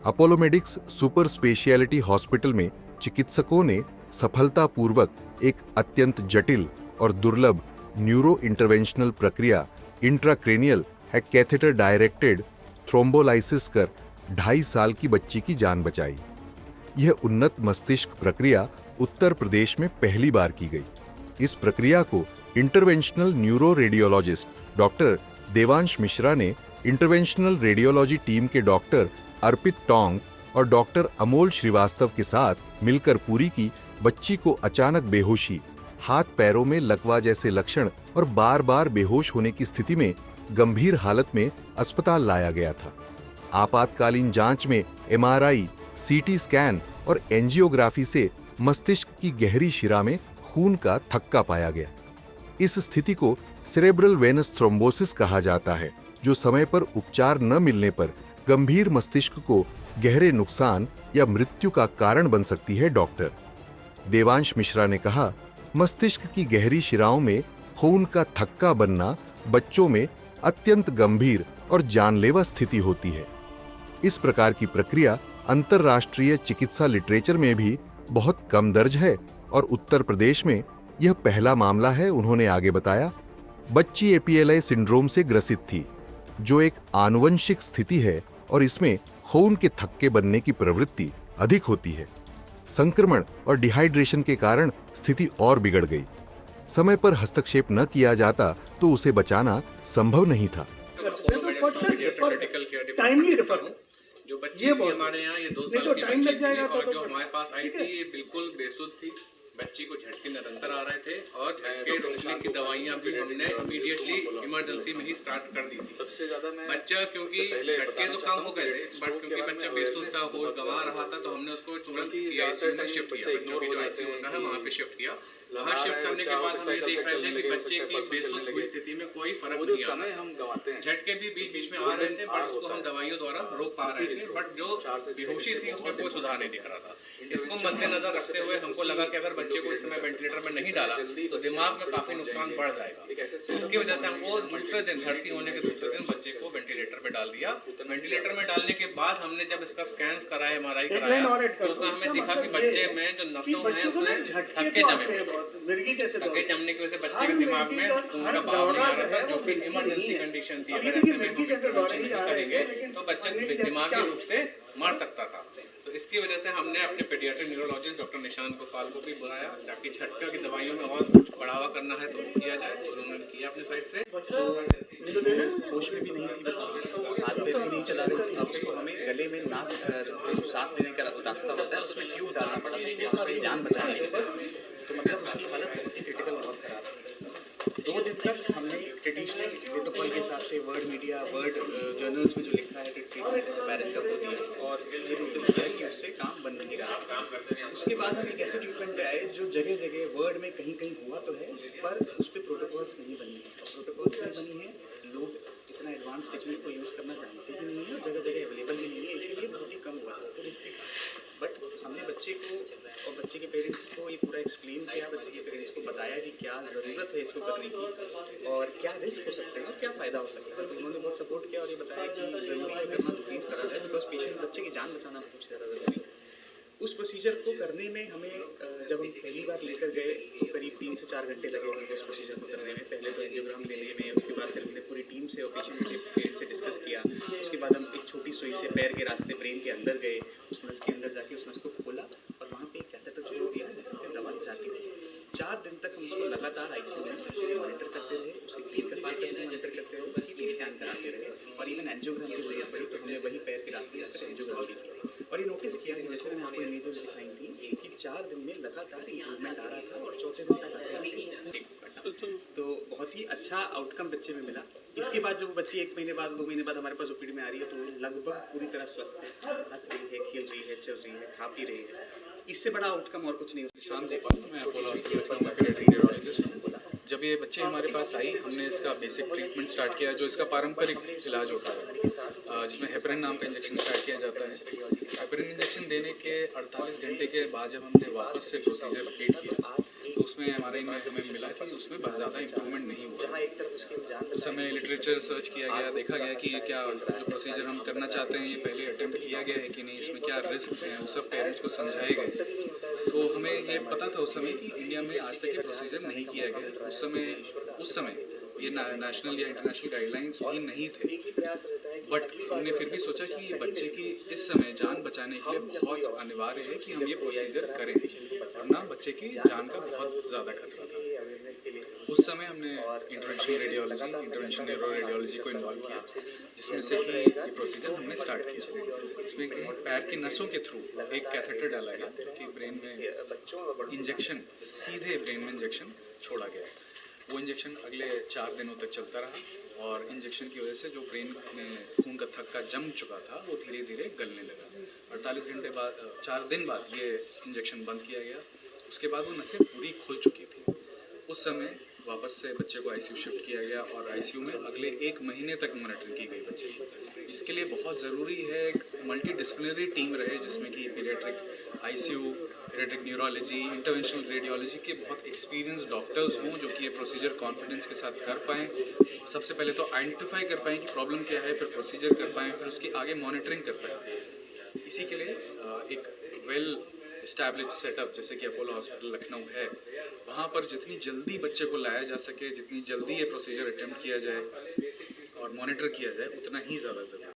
Apollo medics super speciality hospital में चिकित्सकों ने सफलतापूर्वक एक अत्यंत जटिल और दुर्लभ न्यूरो इंटरवेंशनल प्रक्रिया इंट्राक्रेनियल कैथेटर डायरेक्टेड थ्रोम्बोलाइसिस कर 2.5 साल की बच्ची की जान बचाई। यह उन्नत मस्तिष्क प्रक्रिया उत्तर प्रदेश में पहली बार की गई। इस प्रक्रिया को interventional neuro radiologist doctor Devansh Mishra ने इंटरवेंशनल रेडियोलॉजी टीम के डॉक्टर अर्पित टोंग और डॉक्टर अमोल श्रीवास्तव के साथ मिलकर पूरी की। बच्ची को अचानक बेहोशी, हाथ पैरों में लकवा जैसे लक्षण और बार बार बेहोश होने की स्थिति में गंभीर हालत में अस्पताल लाया गया था। आपातकालीन जांच में एमआरआई, सीटी स्कैन और एंजियोग्राफी से मस्तिष्क की गहरी शिरा में खून का थक्का पाया गया। इस स्थिति को सेरेब्रल वेनस थ्रोम्बोसिस कहा जाता है, जो समय पर उपचार न मिलने पर गंभीर मस्तिष्क को गहरे नुकसान या मृत्यु का कारण बन सकती है। डॉक्टर देवांश मिश्रा ने कहा, मस्तिष्क की गहरी शिराओं में खून का थक्का बनना बच्चों में अत्यंत गंभीर और जानलेवा स्थिति होती है। इस प्रकार की प्रक्रिया अंतर्राष्ट्रीय चिकित्सा लिटरेचर में भी बहुत कम दर्ज है और उत्तर प्रदेश में यह पहला मामला है। उन्होंने आगे बताया, बच्ची एपीएलआई सिंड्रोम से ग्रसित थी, जो एक आनुवंशिक स्थिति है और इसमें खून के थक्के बनने की प्रवृत्ति अधिक होती है। संक्रमण और डिहाइड्रेशन के कारण स्थिति और बिगड़ गई। समय पर हस्तक्षेप न किया जाता तो उसे बचाना संभव नहीं था। जो बच्ची थी हमारे यहाँ, ये 2 साल की बच्ची थी और जो हमारे पास आई थी ये बिल्कुल बेसुध थी। बच्ची को झटके निरंतर आ रहे थे और झटके रोकने की दवाइयाँ भी हमने इमीडिएटली इमरजेंसी में ही स्टार्ट कर दी थी। सबसे ज्यादा बच्चा, क्योंकि झटके तो कम हो गए थे, बट क्योंकि बच्चा बेसुध था, होश गंवा रहा था, तो हमने उसको तुरंत आईसीयू में शिफ्ट किया। बच्चों की जो आईसीयू होता है वहाँ पे शिफ्ट किया। वहाँ शिफ्ट करने के बाद हम ये देख रहे थे कि बच्चे की बेसुध हुई स्थिति में कोई फर्क नहीं आ रहा है। झटके भी बीच बीच में आ रहे थे, बट उसको हम दवाइयों द्वारा रोक पा रहे थे, बट जो बेहोशी थी उसमें कोई सुधार नहीं दिख रहा था। इसको मद्देनजर रखते हुए हमको लगा कि अगर बच्चे को इस समय वेंटिलेटर में नहीं डाला तो दिमाग में काफी नुकसान बढ़ जाएगा। तो इसकी वजह से हमको दूसरे दिन, भर्ती होने के दूसरे दिन बच्चे को वेंटिलेटर में डाल दिया। वेंटिलेटर में डालने के बाद हमने जब इसका स्कैन कराया, एमआरआई कराया, तो उसमें हमें दिखा कि बच्चे में जो नसों हैं उसमें थक्के जमने की वजह से बच्चे के दिमाग में खून का बहाव नहीं आ रहा था, जो कि इमरजेंसी कंडीशन थी। अगर ऐसे में हम इंटरवेंशन नहीं करेंगे तो बच्चा दिमागी रूप से मर सकता था। तो इसकी वजह से हमने अपने paediatric neurologist doctor Nishant Gopal को भी बुलाया, ताकि झटका की दवाइयों में और कुछ बढ़ावा करना है तो वो किया जाए। तो उन्होंने किया अपने साइड से। होश में भी नहीं थी बच्ची, हाथ पैर भी नहीं चला रही थी। उसको हमें गले में नाक जो सांस लेने का रास्ता होता है उसमें ट्यूब डालना पड़ा, जिससे उसकी जान बचाने के लिए। तो मतलब उसकी हालत बहुत ही क्रिटिकल, बहुत खराब है। 2 दिन तक हमने ट्रेडिशनल प्रोटोकॉल के हिसाब से वर्ड मीडिया, वर्ड जर्नल्स में जो लिखा है कि ट्रीटमेंट पेरेंट्स का वो दिया और ये नोटिस किया कि उससे काम बन नहीं रहा। उसके बाद हम एक ऐसे ट्रीटमेंट पे आए जो जगह जगह वर्ड में कहीं कहीं हुआ तो है, पर उस पर प्रोटोकॉल्स नहीं बनी है। प्रोटोकॉल्स नहीं बनी है, लोग इतना एडवांस टेक्निक को यूज़ करना जानते भी नहीं है और जगह जगह अवेलेबल भी नहीं है, इसीलिए बहुत ही कम हुआ था। तो इसके बट हमने बच्चे को और बच्चे के पेरेंट्स को ये पूरा एक्सप्लेन किया, बच्चे के पेरेंट्स को बताया कि क्या ज़रूरत है इसको करने की और क्या रिस्क हो सकते हैं और क्या फ़ायदा हो सकता है। तो उन्होंने बहुत सपोर्ट किया और ये बताया कि ज़रूरी है करना तो प्लीज़ करा जाए, बिकॉज पेशेंट, बच्चे की जान बचाना सबसे ज़्यादा ज़रूरी है। उस प्रोसीजर को करने में हमें जब हम पहली बार लेकर गए तो करीब 3 से 4 घंटे लगे हमको उस प्रोसीजर को करने में। पहले तो एंजियोग्राम लेने में, उसके बाद फिर हमने पूरी टीम से और पेशेंट से डिस्कस किया। उसके बाद हम एक छोटी सुई से पैर के रास्ते ब्रेन के अंदर गए, उस नस के अंदर जाके उस नस को खोला और वहाँ पे एक कैथेटर छोड़ दिया जिससे दवा जाती रही। 4 दिन तक हम उसको लगातार आईसीयू में मॉनिटर करते रहे, उसके क्लिनिकल स्टेटस को मॉनिटर करते रहे, सीटी स्कैन कराते रहे और इवन एंजियोग्राम की जरूरत पड़ी तो हमने वही पैर के रास्ते जाकर एंजियोग्राम भी किया। और ये नोटिस किया कि जैसे मैंने आपको इमेजेस दिखाई थी कि 4 दिन में लगातार इम्प्रूवमेंट आ रहा था और 4थे दिन तक तो बहुत ही अच्छा आउटकम बच्चे में मिला। इसके बाद जब वो बच्ची 1 महीने बाद, 2 महीने बाद हमारे पास ओपीडी में आ रही है तो लगभग पूरी तरह स्वस्थ है, हंस रही है, खेल रही है, चल रही है, खा पी रही है। इससे बड़ा आउटकम और कुछ नहीं होता। निशांत गोपाल, मैं अपोलो हॉस्पिटल का पीडियाट्रिक न्यूरोलॉजिस्ट हूँ। जब ये बच्ची हमारे पास आई, हमने इसका बेसिक ट्रीटमेंट स्टार्ट किया, जो इसका पारंपरिक इलाज होता है। जिसमें हेपरिन नाम का इंजेक्शन स्टार्ट किया जाता है। हेपरिन इंजेक्शन देने के 48 घंटे के बाद जब हमने वापस से प्रोसीजर रिपीट किया तो उसमें एमआरआई में हमें मिला कि उसमें बहुत ज़्यादा इंप्रूवमेंट नहीं हुआ। उस समय लिटरेचर सर्च किया गया, देखा गया कि ये क्या जो प्रोसीजर हम करना चाहते हैं ये पहले अटेम्प्ट किया गया है कि नहीं, इसमें क्या रिस्क हैं, वो सब पेरेंट्स को समझाए गए। तो हमें ये पता था उस समय कि इंडिया में आज तक ये प्रोसीजर नहीं किया गया। उस समय ये नेशनल या इंटरनेशनल गाइडलाइंस भी नहीं थे, बट हमने फिर भी सोचा कि ये बच्चे की इस समय जान बचाने के लिए बहुत अनिवार्य है कि हम ये प्रोसीजर करें, वरना बच्चे की जान का बहुत ज़्यादा खतरा था। उस समय हमने interventional radiology, interventional neuro radiology को इन्वॉल्व किया, जिसमें से कि ये प्रोसीजर हमने स्टार्ट किया। इसमें पैर की नसों के थ्रू एक कैथेटर डाला गया कि ब्रेन में इंजेक्शन, सीधे ब्रेन में इंजेक्शन छोड़ा गया। वो इंजेक्शन अगले 4 दिनों तक चलता रहा और इंजेक्शन की वजह से जो ब्रेन में खून का थक्का जम चुका था वो धीरे धीरे गलने लगा। 48 घंटे बाद, 4 दिन बाद ये इंजेक्शन बंद किया गया। उसके बाद वो नसें पूरी खुल चुकी थी। उस समय वापस से बच्चे को आईसीयू शिफ्ट किया गया और आईसीयू में अगले 1 महीने तक मॉनिटरिंग की गई बच्चे की। इसके लिए बहुत ज़रूरी है एक मल्टी डिसिप्लिनरी टीम रहे, जिसमें कि paediatric ICU, paediatric neurology, interventional radiology के बहुत एक्सपीरियंस डॉक्टर्स हों जो कि ये प्रोसीजर कॉन्फिडेंस के साथ कर पाएँ। सबसे पहले तो आइडेंटिफाई कर पाएँ कि प्रॉब्लम क्या है, फिर प्रोसीजर कर पाएँ, फिर उसकी आगे मॉनिटरिंग कर पाएँ। इसी के लिए एक वेल इस्टेब्लिश सेटअप जैसे कि अपोलो हॉस्पिटल लखनऊ है, वहाँ पर जितनी जल्दी बच्चे को लाया जा सके, जितनी जल्दी ये प्रोसीजर अटेम्प्ट किया जाए और मॉनिटर किया जाए, उतना ही ज़्यादा ज़रूरी है।